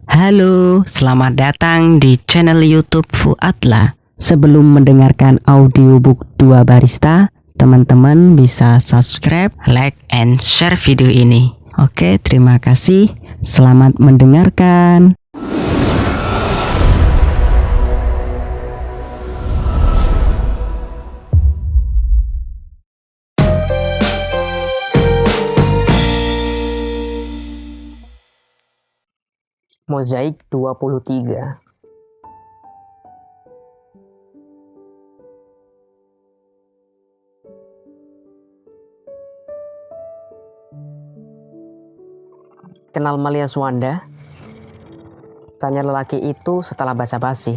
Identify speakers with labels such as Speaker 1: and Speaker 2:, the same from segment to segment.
Speaker 1: Halo, selamat datang di channel YouTube Fuadla. Sebelum mendengarkan audiobook 2 Barista, teman-teman bisa subscribe, like, and share video ini. Oke, terima kasih. Selamat mendengarkan.
Speaker 2: Mozaik 23. Kenal Malia Swanda? Tanya lelaki itu setelah basa-basi.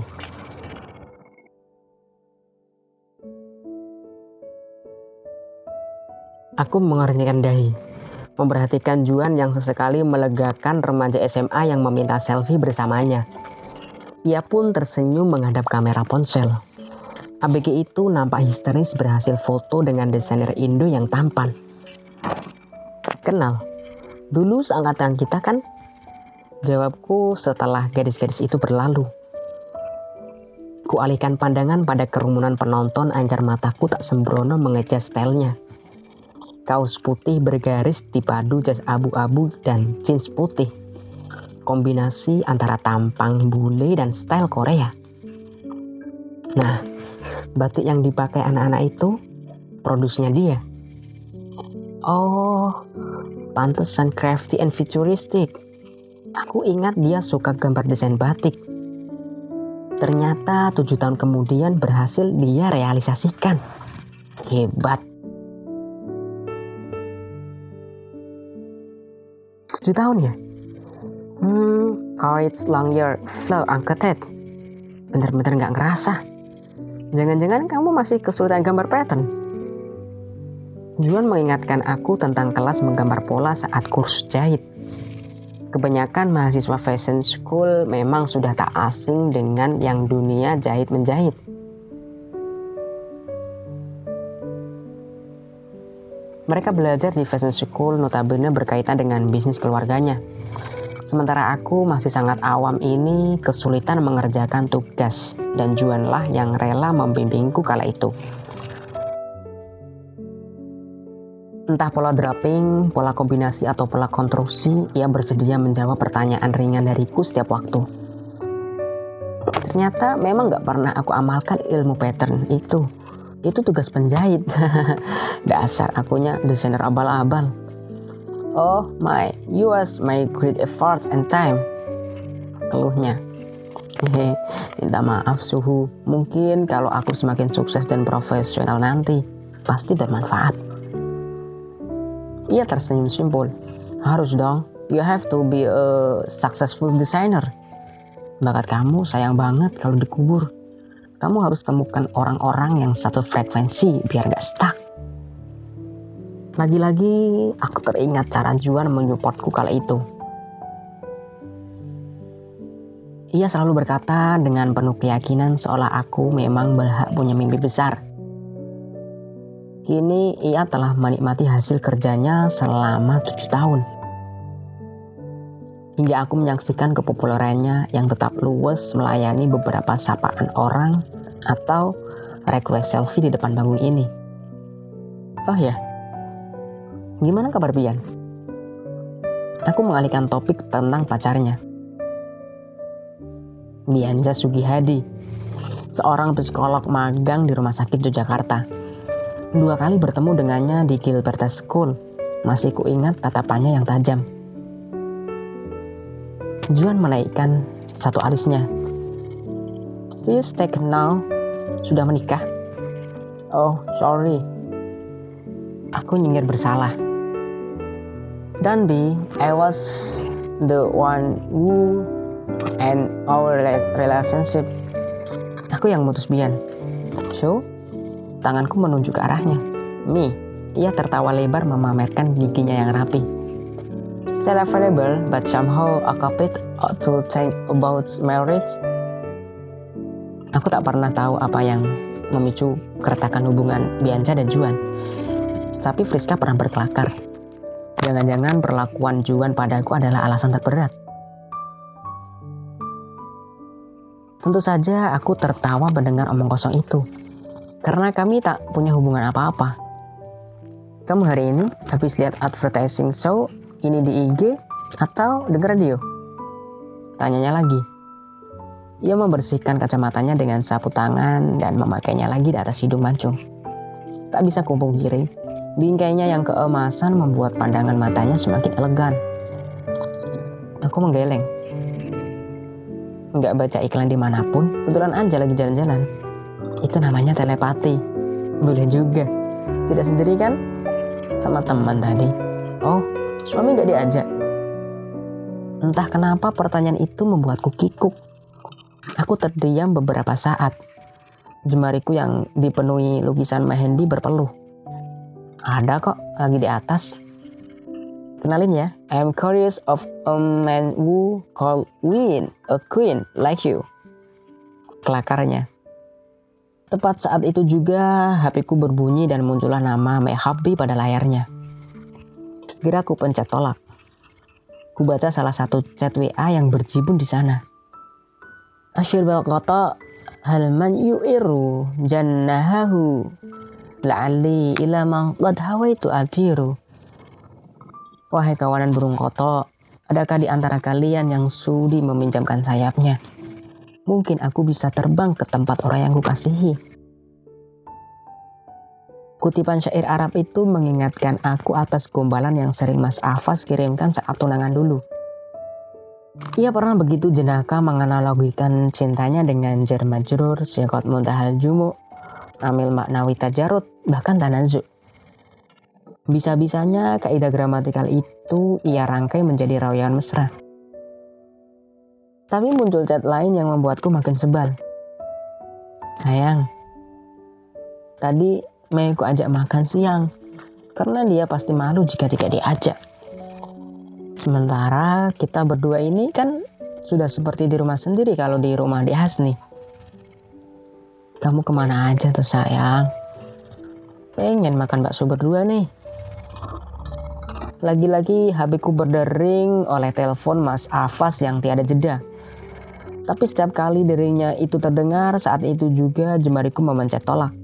Speaker 2: Aku mengernyitkan dahi, memperhatikan Juan yang sesekali melegakan remaja SMA yang meminta selfie bersamanya. Ia pun tersenyum menghadap kamera ponsel. ABG itu nampak histeris berhasil foto dengan desainer Indo yang tampan. Kenal? Dulu seangkatan kita kan? Jawabku setelah gadis-gadis itu berlalu. Kualihkan pandangan pada kerumunan penonton agar mataku tak sembrono mengejar stylenya. Kaos putih bergaris dipadu jas abu-abu dan jeans putih. Kombinasi antara tampang bule dan style Korea. Nah, batik yang dipakai anak-anak itu produksinya dia. Oh, pantesan crafty and futuristic. Aku ingat dia suka gambar desain batik. Ternyata 7 tahun kemudian berhasil dia realisasikan. Hebat. 7 tahun ya? Oh, it's long year flow angketet. Bener-bener gak ngerasa. Jangan-jangan kamu masih kesulitan gambar pattern? Juan mengingatkan aku tentang kelas menggambar pola saat kursus jahit. Kebanyakan mahasiswa fashion school memang sudah tak asing dengan yang dunia jahit-menjahit. Mereka belajar di fashion school notabene berkaitan dengan bisnis keluarganya. Sementara aku masih sangat awam ini kesulitan mengerjakan tugas dan Juanlah yang rela membimbingku kala itu. Entah pola draping, pola kombinasi, atau pola konstruksi, ia bersedia menjawab pertanyaan ringan dariku setiap waktu. Ternyata memang gak pernah aku amalkan ilmu pattern itu. Itu tugas penjahit. Dasar akunya desainer abal-abal. Oh my, you was my great effort and time. Keluhnya. Minta maaf suhu. Mungkin kalau aku semakin sukses dan profesional nanti, pasti bermanfaat. Ia tersenyum simpul. Harus dong, you have to be a successful designer. Bakat kamu sayang banget kalau dikubur. Kamu harus temukan orang-orang yang satu frekuensi biar gak stuck. Lagi-lagi aku teringat cara Juan menyupportku kala itu. Ia selalu berkata dengan penuh keyakinan seolah aku memang berhak punya mimpi besar. Kini ia telah menikmati hasil kerjanya selama 7 tahun. Hingga aku menyaksikan kepopulerannya yang tetap luwes melayani beberapa sapaan orang atau request selfie di depan panggung ini. Oh ya, gimana kabar Bian? Aku mengalihkan topik tentang pacarnya. Bianja Sugihadi, seorang psikolog magang di Rumah Sakit Yogyakarta. 2 kali bertemu dengannya di Gilbert School. Masih kuingat tatapannya yang tajam. Juan menaikkan satu alisnya. She's taken now. Sudah menikah? Oh, sorry. Aku nyengir bersalah. Don't be, I was the one who end our relationship. Aku yang mutus Bian. So, tanganku menunjuk ke arahnya. Me, ia tertawa lebar memamerkan giginya yang rapi. Still available, but somehow occupied to think about marriage. Aku tak pernah tahu apa yang memicu keretakan hubungan Bianca dan Juan. Tapi Friska pernah berkelakar. Jangan-jangan perlakuan Juan padaku adalah alasan terberat. Tentu saja aku tertawa mendengar omong kosong itu, karena kami tak punya hubungan apa-apa. Kamu hari ini habis lihat advertising show ini di IG atau denger radio? Tanyanya lagi. Ia membersihkan kacamatanya dengan sapu tangan dan memakainya lagi di atas hidung mancung. Tak bisa kupungkiri, bingkainya yang keemasan membuat pandangan matanya semakin elegan. Aku menggeleng. Nggak baca iklan dimanapun, kebetulan aja lagi jalan-jalan. Itu namanya telepati. Boleh juga. Tidak sendiri kan? Sama teman tadi. Oh, suami nggak diajak? Entah kenapa pertanyaan itu membuatku kikuk. Aku terdiam beberapa saat. Jemariku yang dipenuhi lukisan Mehendi berpeluh. Ada kok, lagi di atas. Kenalin ya, I am curious of a man who call win a queen like you. Kelakarnya. Tepat saat itu juga HP-ku berbunyi dan muncullah nama Mehabbi pada layarnya. Segera ku pencet tolak. Ku baca salah satu chat WA yang berjibun di sana. Asyir balqata halman yu'iru jannahahu la'ali ila man qad hawaitu atiru. Wahai kawanan burung koto, adakah di antara kalian yang sudi meminjamkan sayapnya? Mungkin aku bisa terbang ke tempat orang yang kukasihi. Kutipan syair Arab itu mengingatkan aku atas gombalan yang sering Mas Afas kirimkan saat tunangan dulu. Ia pernah begitu jenaka menganalogikan cintanya dengan jar majrur, siqat muntahal jumu, amil maknawi tajarud, bahkan tanazu. Bisa-bisanya kaidah gramatikal itu ia rangkai menjadi rawian mesra. Tapi muncul chat lain yang membuatku makin sebal. Sayang, tadi Mei ku ajak makan siang, karena dia pasti malu jika tidak diajak. Sementara kita berdua ini kan sudah seperti di rumah sendiri kalau di rumah di Hasni. Kamu kemana aja tuh sayang? Pengen makan bakso berdua nih. Lagi-lagi HP-ku berdering oleh telepon Mas Afas yang tiada jeda. Tapi setiap kali deringnya itu terdengar, saat itu juga jemariku memencet tolak.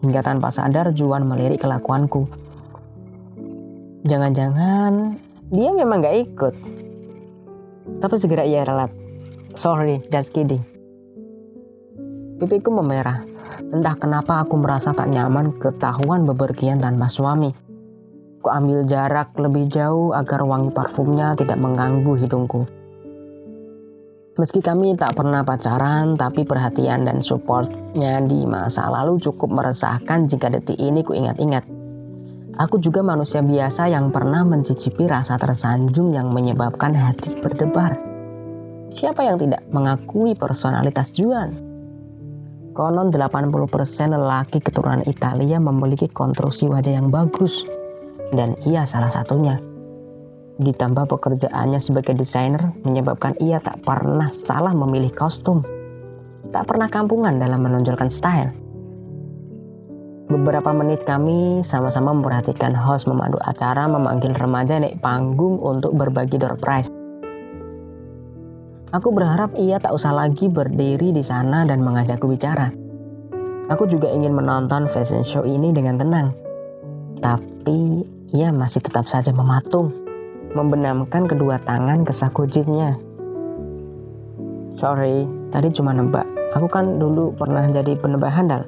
Speaker 2: Hingga tanpa sadar Juan melirik kelakuanku. Jangan-jangan dia memang gak ikut. Tapi segera ia relat. Sorry, just kidding. Pipiku memerah. Entah kenapa aku merasa tak nyaman ketahuan bepergian tanpa suami. Ku ambil jarak lebih jauh agar wangi parfumnya tidak mengganggu hidungku. Meski kami tak pernah pacaran, tapi perhatian dan supportnya di masa lalu cukup meresahkan jika detik ini ku ingat-ingat. Aku juga manusia biasa yang pernah mencicipi rasa tersanjung yang menyebabkan hati berdebar. Siapa yang tidak mengakui personalitas Juan? Konon 80% lelaki keturunan Italia memiliki konstruksi wajah yang bagus. Dan ia salah satunya. Ditambah pekerjaannya sebagai desainer menyebabkan ia tak pernah salah memilih kostum. Tak pernah kampungan dalam menonjolkan style. Beberapa menit kami sama-sama memperhatikan host memandu acara memanggil remaja naik panggung untuk berbagi door prize. Aku berharap ia tak usah lagi berdiri di sana dan mengajakku bicara. Aku juga ingin menonton fashion show ini dengan tenang. Tapi ia masih tetap saja mematung, membenamkan kedua tangan ke saku jeansnya. Sorry, tadi cuma nebak. Aku kan dulu pernah jadi penebak handal.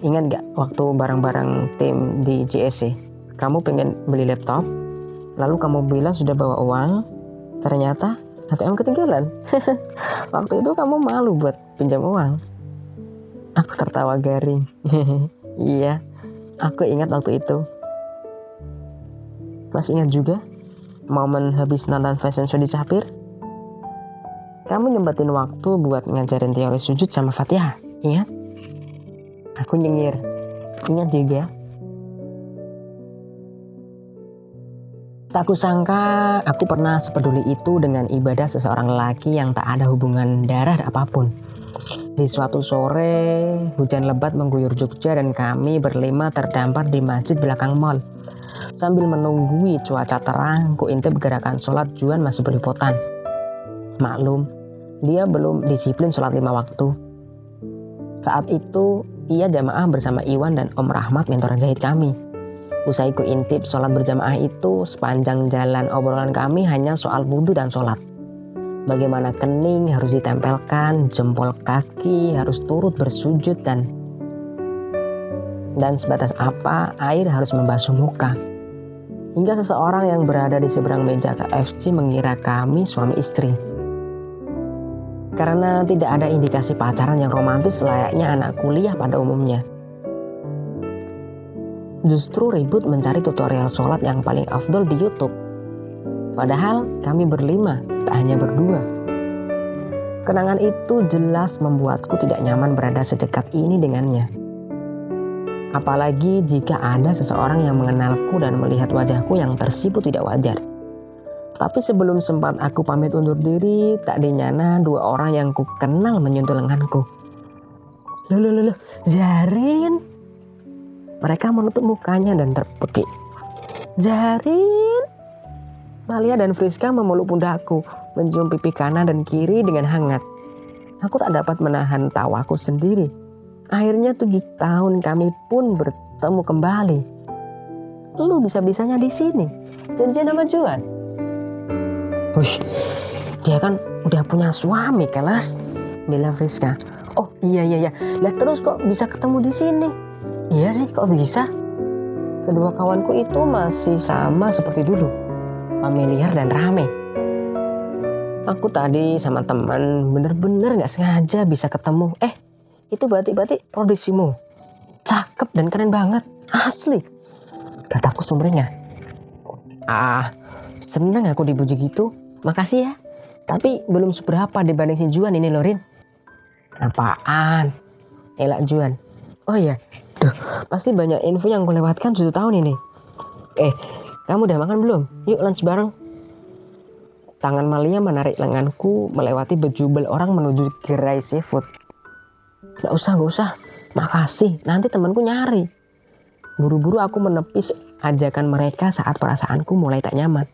Speaker 2: Ingat gak waktu bareng-bareng tim di JSC? Kamu pengen beli laptop, lalu kamu bilang sudah bawa uang, ternyata ATM ketinggalan. Waktu itu kamu malu buat pinjam uang. Aku tertawa garing. Iya, aku ingat waktu itu. Masih ingat juga momen habis nonton fashion show di Sapir? Kamu nyempetin waktu buat ngajarin teori sujud sama Fatihah, ingat? Aku nyengir. Ingat juga. Tak kusangka aku pernah sepeduli itu dengan ibadah seseorang lelaki yang tak ada hubungan darah apapun. Di suatu sore, hujan lebat mengguyur Jogja dan kami berlima terdampar di masjid belakang mall. Sambil menunggui cuaca terang, ku intip gerakan sholat Juan masih belepotan. Maklum, Dia belum disiplin sholat 5 waktu. Saat itu ia jamaah bersama Iwan dan Om Rahmat, mentor jahit kami. Usai ku intip sholat berjamaah itu, sepanjang jalan obrolan kami hanya soal wudhu dan sholat. Bagaimana kening harus ditempelkan, jempol kaki harus turut bersujud, dan sebatas apa air harus membasuh muka. Hingga seseorang yang berada di seberang meja KFC mengira kami suami istri. Karena tidak ada indikasi pacaran yang romantis layaknya anak kuliah pada umumnya. Justru ribut mencari tutorial sholat yang paling afdol di YouTube. Padahal kami berlima, tak hanya berdua. Kenangan itu jelas membuatku tidak nyaman berada sedekat ini dengannya. Apalagi jika ada seseorang yang mengenalku dan melihat wajahku yang tersipu tidak wajar. Tapi sebelum sempat aku pamit undur diri, tak dinyana 2 orang yang ku kenal menyentuh lenganku. Loh, Zarin. Mereka menutup mukanya dan terpekik. Zarin. Malia dan Friska memeluk pundakku, mencium pipi kanan dan kiri dengan hangat. Aku tak dapat menahan tawaku sendiri. Akhirnya 7 tahun kami pun bertemu kembali. Lu bisa-bisanya di sini. Janjian sama Juan. Hush, dia kan udah punya suami, kelas, bilang Friska. Oh iya. Lah terus kok bisa ketemu di sini? Iya sih, kok bisa? Kedua kawanku itu masih sama seperti dulu, familiar dan rame. Aku tadi sama teman bener-bener gak sengaja bisa ketemu. Itu batik-batik produksimu. Cakep dan keren banget, asli, kataku sumringah. Seneng aku dipuji gitu. Makasih ya. Tapi belum seberapa dibanding si Juan ini, Lorin. Apaan? Elak Juan. Oh iya. Duh, pasti banyak info yang kulewatkan 7 tahun ini. Kamu udah makan belum? Yuk lunch bareng. Tangan Malia menarik lenganku melewati bejubel orang menuju gerai seafood. Gak usah. Makasih, nanti temanku nyari. Buru-buru aku menepis ajakan mereka saat perasaanku mulai tak nyaman.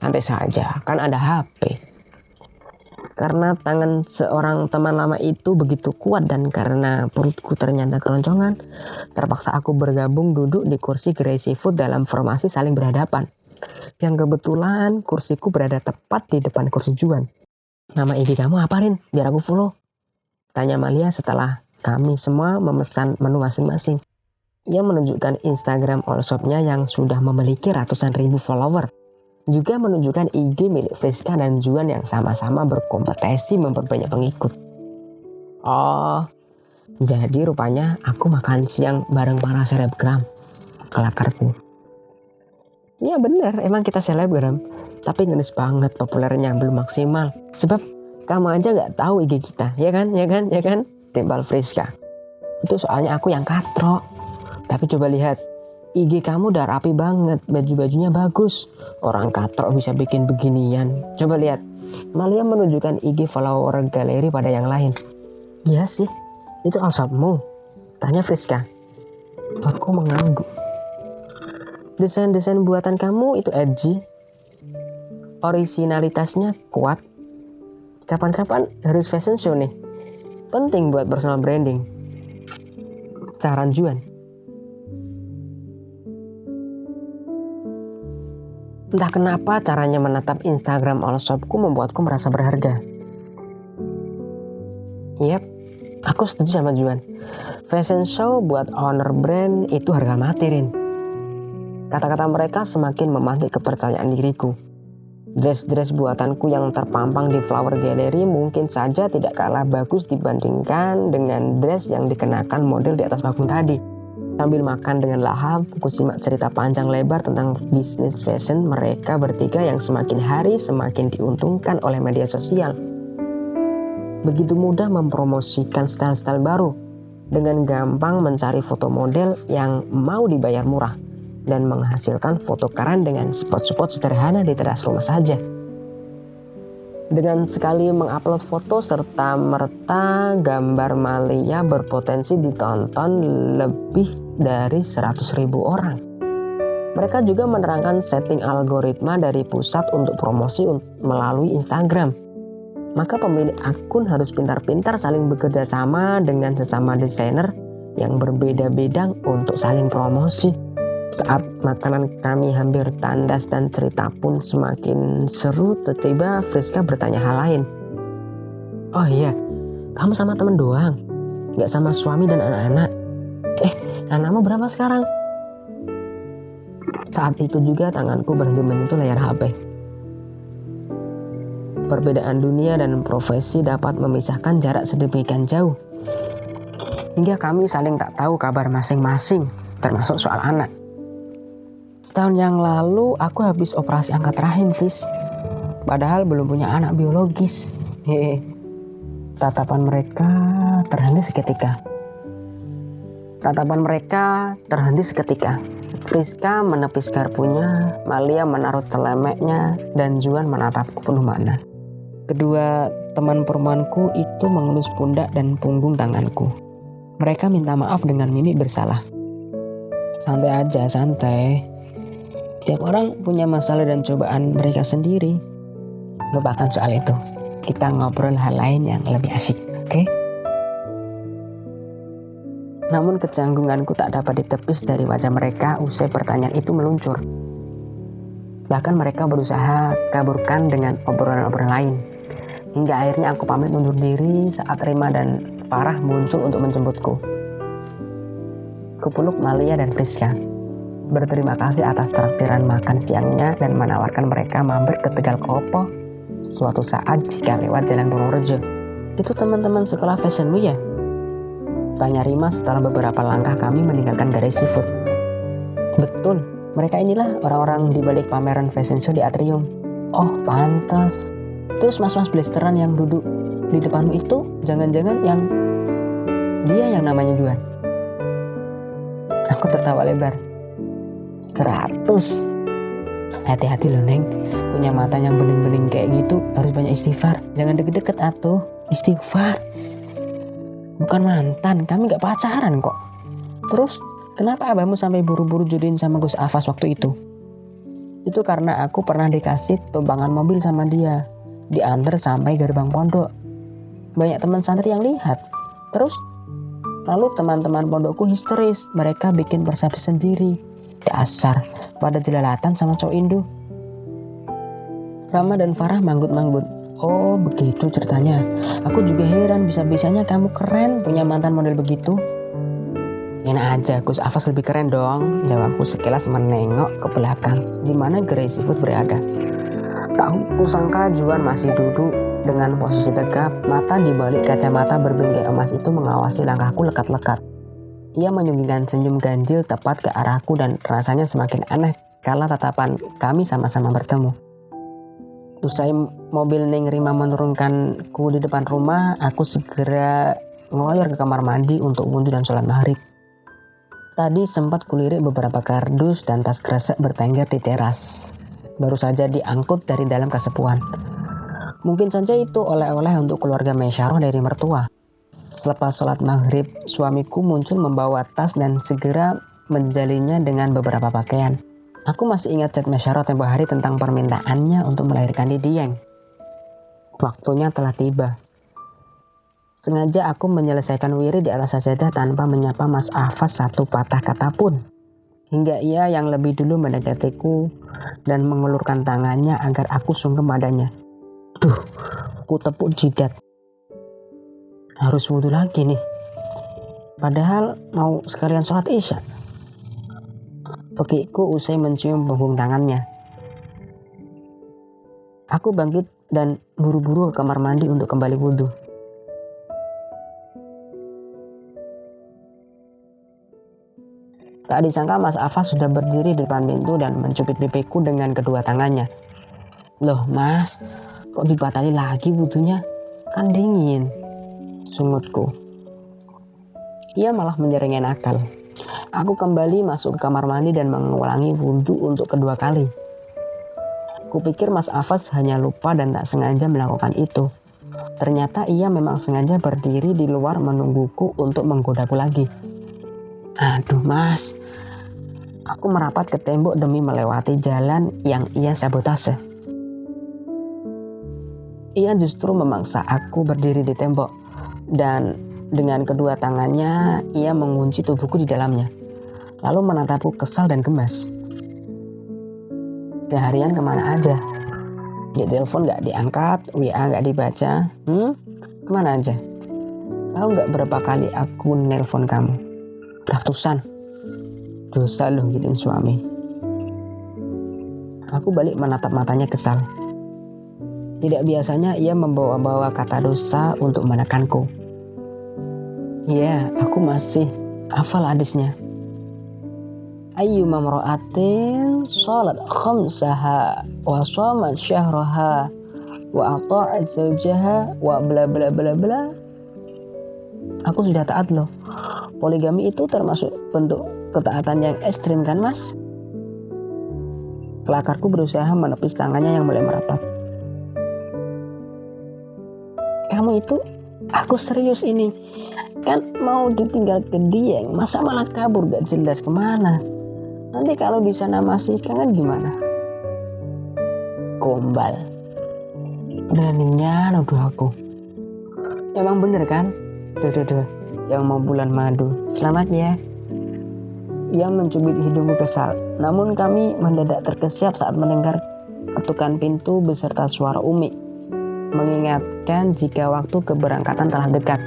Speaker 2: Santai saja, kan ada HP. Karena tangan seorang teman lama itu begitu kuat dan karena perutku ternyata keroncongan, terpaksa aku bergabung duduk di kursi gerai seafood dalam formasi saling berhadapan. Yang kebetulan kursiku berada tepat di depan kursi Juan. Nama IG kamu apa, Rin? Biar aku follow. Tanya Malia setelah kami semua memesan menu masing-masing. Ia menunjukkan Instagram all shop-nya yang sudah memiliki ratusan ribu follower. Juga menunjukkan IG milik Friska dan Juan yang sama-sama berkompetisi memperbanyak pengikut. Oh, jadi rupanya aku makan siang bareng para selebgram, kelakarku. Ya bener, emang kita selebgram, tapi ngenes banget populernya, belum maksimal. Sebab kamu aja gak tahu IG kita, ya kan? Timbal Friska. Itu soalnya aku yang katrok. Tapi coba lihat, IG kamu udah rapi banget, baju-bajunya bagus. Orang katrok bisa bikin beginian. Coba lihat, Malia menunjukkan IG follower galeri pada yang lain. Iya sih, itu all-shopmu? Tanya Friska. Aku mengangguk. Desain-desain buatan kamu itu edgy. Originalitasnya kuat. Kapan-kapan harus fashion show nih. Penting buat personal branding. Saran Juan. Entah kenapa caranya menatap Instagram all shopku membuatku merasa berharga. Yap, aku setuju sama Juan. Fashion show buat owner brand itu harga mati, Rin. Kata-kata mereka semakin memantik kepercayaan diriku. Dress-dress buatanku yang terpampang di flower gallery mungkin saja tidak kalah bagus dibandingkan dengan dress yang dikenakan model di atas panggung tadi. Sambil makan dengan lahap, aku simak cerita panjang lebar tentang bisnis fashion mereka bertiga yang semakin hari semakin diuntungkan oleh media sosial. Begitu mudah mempromosikan style-style baru, dengan gampang mencari foto model yang mau dibayar murah, dan menghasilkan foto keren dengan spot-spot sederhana di teras rumah saja. Dengan sekali mengupload foto serta merta gambar Malia berpotensi ditonton lebih dari 100.000 orang. Mereka juga menerangkan setting algoritma dari pusat untuk promosi melalui Instagram. Maka pemilik akun harus pintar-pintar saling bekerja sama dengan sesama desainer yang berbeda-beda untuk saling promosi. Saat makanan kami hampir tandas dan cerita pun semakin seru, tiba-tiba Friska bertanya hal lain. Oh iya, kamu sama temen doang? Gak sama suami dan anak-anak? Anakmu berapa sekarang? Saat itu juga tanganku berhenti menyentuh layar HP. Perbedaan dunia dan profesi dapat memisahkan jarak sedemikian jauh, hingga kami saling tak tahu kabar masing-masing, termasuk soal anak. Setahun yang lalu aku habis operasi angkat rahim, Fis. Padahal belum punya anak biologis. Tatapan mereka terhenti seketika. Friska menepis garpunya, Malia menaruh celemeknya, dan Juan menatapku penuh makna. Kedua teman perempuanku itu mengelus pundak dan punggung tanganku. Mereka minta maaf dengan mimik bersalah. Santai aja, santai. Tiap orang punya masalah dan cobaan mereka sendiri. Lupakan soal itu. Kita ngobrol hal lain yang lebih asik, oke? Namun kecanggunganku tak dapat ditepis dari wajah mereka usai pertanyaan itu meluncur. Bahkan mereka berusaha kaburkan dengan obrolan-obrolan lain. Hingga akhirnya aku pamit undur diri saat Rima dan Farah muncul untuk menjemputku. Kupeluk Malia dan Friska. Berterima kasih atas traktiran makan siangnya dan menawarkan mereka mampir ke Tegal Kopo suatu saat jika lewat Jalan Purworejo. Itu teman-teman sekolah fashionmu ya? Tanya Rima setelah beberapa langkah kami meninggalkan gerai seafood. Betul, mereka inilah orang-orang di balik pameran fashion show di atrium. Oh, pantas. Terus mas-mas blasteran yang duduk di depanmu itu jangan-jangan dia yang namanya Juan? Aku tertawa lebar. 100. Hati-hati loh, Neng. Punya mata yang bening-bening kayak gitu harus banyak istighfar. Jangan deket-deket atuh. Istighfar. Bukan mantan, kami gak pacaran kok. Terus kenapa abahmu sampai buru-buru jodohin sama Gus Afas waktu itu? Itu karena aku pernah dikasih tumpangan mobil sama dia, diantar sampai gerbang pondok. Banyak teman santri yang lihat. Terus lalu teman-teman pondokku histeris. Mereka bikin persepsi sendiri. Dasar pada jelalatan sama cowok Indo. Rama dan Farah manggut-manggut. Oh begitu ceritanya. Aku juga heran bisa-bisanya kamu keren punya mantan model begitu. Enak aja, Gus Afas lebih keren dong. Jawabku sekilas menengok ke belakang di mana gerai seafood berada. Tak kusangka Juan masih duduk dengan posisi tegap, mata di balik kacamata berbingkai emas itu mengawasi langkahku lekat-lekat. Ia menyunggingkan senyum ganjil tepat ke arahku dan rasanya semakin aneh kala tatapan kami sama-sama bertemu. Usai mobil Neng Rima menurunkanku di depan rumah, aku segera ngeloyor ke kamar mandi untuk wudhu dan sholat maghrib. Tadi sempat kulirik beberapa kardus dan tas kresek bertengger di teras. Baru saja diangkut dari dalam kesepuan. Mungkin saja itu oleh-oleh untuk keluarga Mesyarah dari mertua. Selepas sholat maghrib, suamiku muncul membawa tas dan segera menjalinya dengan beberapa pakaian. Aku masih ingat chat Mesyarah tempo hari tentang permintaannya untuk melahirkan di Dieng. Waktunya telah tiba. Sengaja aku menyelesaikan wirid di atas sajadah tanpa menyapa Mas Afas satu patah kata pun. Hingga ia yang lebih dulu mendekatiku dan mengulurkan tangannya agar aku sungkem padanya. Duh, ku tepuk jidat. Harus wudhu lagi nih. Padahal mau sekalian sholat isya. Pekiku usai mencium punggung tangannya. Aku bangkit dan buru-buru ke kamar mandi untuk kembali wudhu. Tak disangka Mas Afas sudah berdiri di depan pintu dan mencubit pipiku dengan kedua tangannya. Loh mas, kok dibatali lagi wudhunya? Kan dingin, sungutku. Ia malah menjerengin akal. Aku kembali masuk ke kamar mandi dan mengulangi wudhu untuk kedua kali. Kupikir Mas Afas hanya lupa dan tak sengaja melakukan itu. Ternyata ia memang sengaja berdiri di luar menungguku untuk menggodaku lagi. Aduh mas, aku merapat ke tembok demi melewati jalan yang ia sabotase. Ia justru memaksa aku berdiri di tembok dan dengan kedua tangannya ia mengunci tubuhku di dalamnya. Lalu menatapku kesal dan gemas. Seharian kemana aja? Di telepon gak diangkat, WA gak dibaca. Kemana aja? Tahu gak berapa kali aku nelpon kamu? Ratusan. Dosa loh gituin suami. Aku balik menatap matanya kesal. Tidak biasanya ia membawa-bawa kata dosa untuk menekanku. Ya, aku masih hafal hadisnya. Ayyuma mamra'atin shalat khamsaha wa shamat syahraha wa ata'at zawjaha wa bla bla bla bla. Aku sudah taat loh. Poligami itu termasuk bentuk ketaatan yang ekstrim kan, Mas? Kelakarku berusaha menepis tangannya yang mulai merapat. Kamu itu, aku serius ini. Kan mau ditinggal ke Dieng, masa malah kabur gak jelas kemana? Nanti kalau di sana masih kangen gimana? Gombal. Beraninya nuduh aku. Emang bener kan? Duh, yang mau bulan madu. Selamat ya. Ia mencubit hidungku kesal. Namun kami mendadak terkesiap saat mendengar ketukan pintu beserta suara Umi mengingatkan jika waktu keberangkatan telah dekat.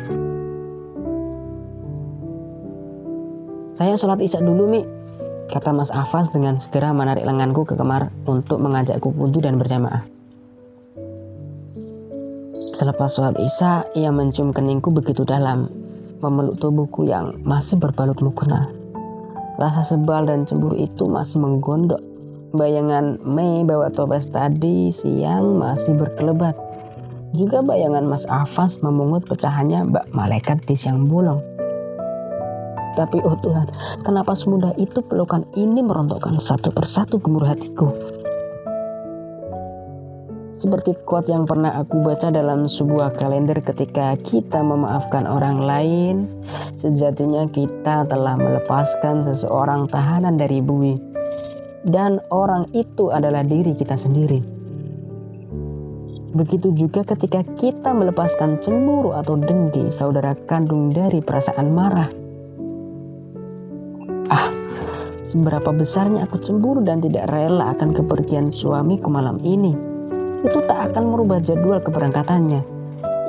Speaker 2: Saya sholat isya dulu, Mi, kata Mas Afas dengan segera menarik lenganku ke kamar untuk mengajakku wudhu dan berjamaah. Selepas sholat isya, ia mencium keningku begitu dalam, memeluk tubuhku yang masih berbalut mukena. Rasa sebal dan cemburu itu masih menggondok. Bayangan Mei bawa toples tadi siang masih berkelebat. Juga bayangan Mas Afas memungut pecahannya bak malaikat di siang bolong. Tapi oh Tuhan, kenapa semudah itu pelukan ini merontokkan satu persatu gemuruh hatiku? Seperti quote yang pernah aku baca dalam sebuah kalender, ketika kita memaafkan orang lain, sejatinya kita telah melepaskan seseorang tahanan dari bui. Dan orang itu adalah diri kita sendiri. Begitu juga ketika kita melepaskan cemburu atau dengki, saudara kandung dari perasaan marah. Seberapa besarnya aku cemburu dan tidak rela akan kepergian suamiku malam ini. Itu tak akan merubah jadwal keberangkatannya.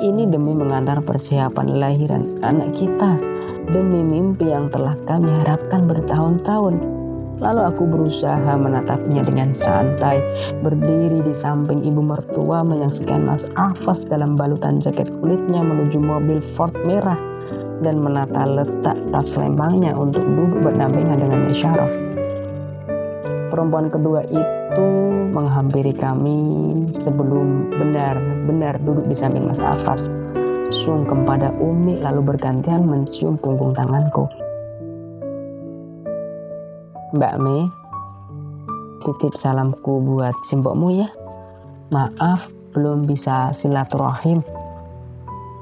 Speaker 2: Ini demi mengantar persiapan lahiran anak kita, demi mimpi yang telah kami harapkan bertahun-tahun. Lalu aku berusaha menatapnya dengan santai, berdiri di samping ibu mertua menyaksikan Mas Afas dalam balutan jaket kulitnya menuju mobil Ford merah dan menata letak tas lempangnya untuk duduk berdampingan dengan Syaraf. Perempuan kedua itu menghampiri kami sebelum benar-benar duduk di samping Mas Afas, sungkem pada Umi lalu bergantian mencium punggung tanganku. Mbak Mei, titip salamku buat simbokmu ya. Maaf belum bisa silaturahim.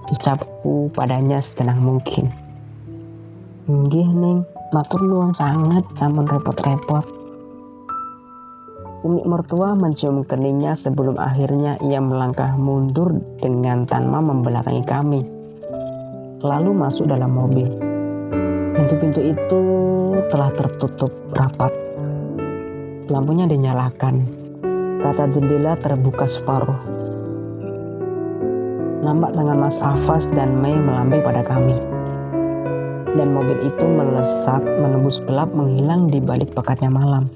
Speaker 2: Ucapku padanya setenang mungkin. Nggih Ning, matur nuwun sangat, sampun repot-repot. Umi mertua mencium keningnya sebelum akhirnya ia melangkah mundur dengan tanpa membelakangi kami, lalu masuk dalam mobil. Pintu-pintu itu telah tertutup rapat. Lampunya dinyalakan. Kaca jendela terbuka separuh. Nampak tangan Mas Afas dan Mei melambai pada kami. Dan mobil itu melesat menembus gelap menghilang di balik pekatnya malam.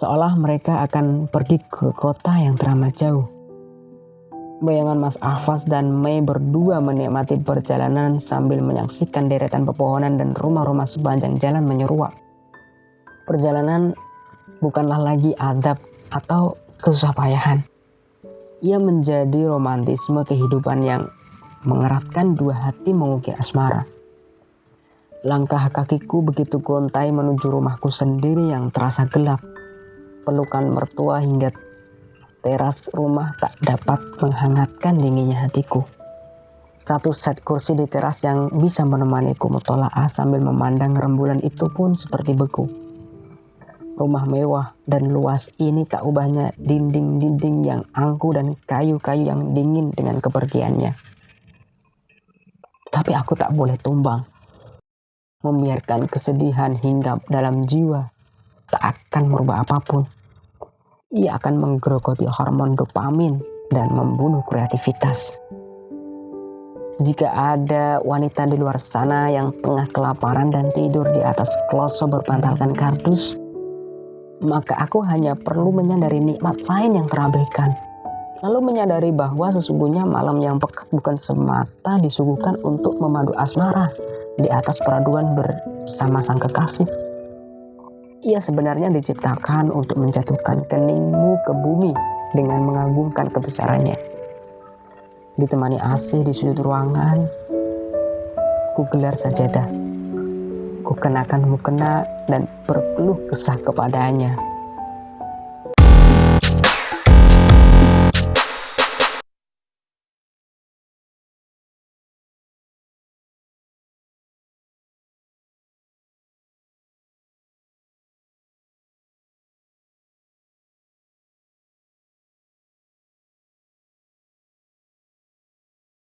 Speaker 2: Seolah mereka akan pergi ke kota yang teramat jauh. Bayangan Mas Afas dan Mei berdua menikmati perjalanan sambil menyaksikan deretan pepohonan dan rumah-rumah sepanjang jalan menyeruak. Perjalanan bukanlah lagi adab atau kesusahpayahan. Ia menjadi romantisme kehidupan yang mengeratkan dua hati mengukir asmara. Langkah kakiku begitu gontai menuju rumahku sendiri yang terasa gelap. Pelukan mertua hingga teras rumah tak dapat menghangatkan dinginnya hatiku. Satu set kursi di teras yang bisa menemaniku mutolaah sambil memandang rembulan itu pun seperti beku. Rumah mewah dan luas ini tak ubahnya dinding-dinding yang bangku dan kayu-kayu yang dingin dengan kepergiannya. Tapi aku tak boleh tumbang. Membiarkan kesedihan hinggap dalam jiwa tak akan merubah apapun. Ia akan menggerogoti hormon dopamin dan membunuh kreativitas. Jika ada wanita di luar sana yang tengah kelaparan dan tidur di atas kloso berbantalkan kardus, maka aku hanya perlu menyadari nikmat lain yang terabaikan. Lalu menyadari bahwa sesungguhnya malam yang pekat bukan semata disuguhkan untuk memadu asmara di atas peraduan bersama sang kekasih. Ia sebenarnya diciptakan untuk menjatuhkan keningmu ke bumi dengan mengagungkan kebesarannya. Ditemani AC di sudut ruangan, ku gelar sajadah. Ku kenakan mukena dan berpeluh kesah kepadanya.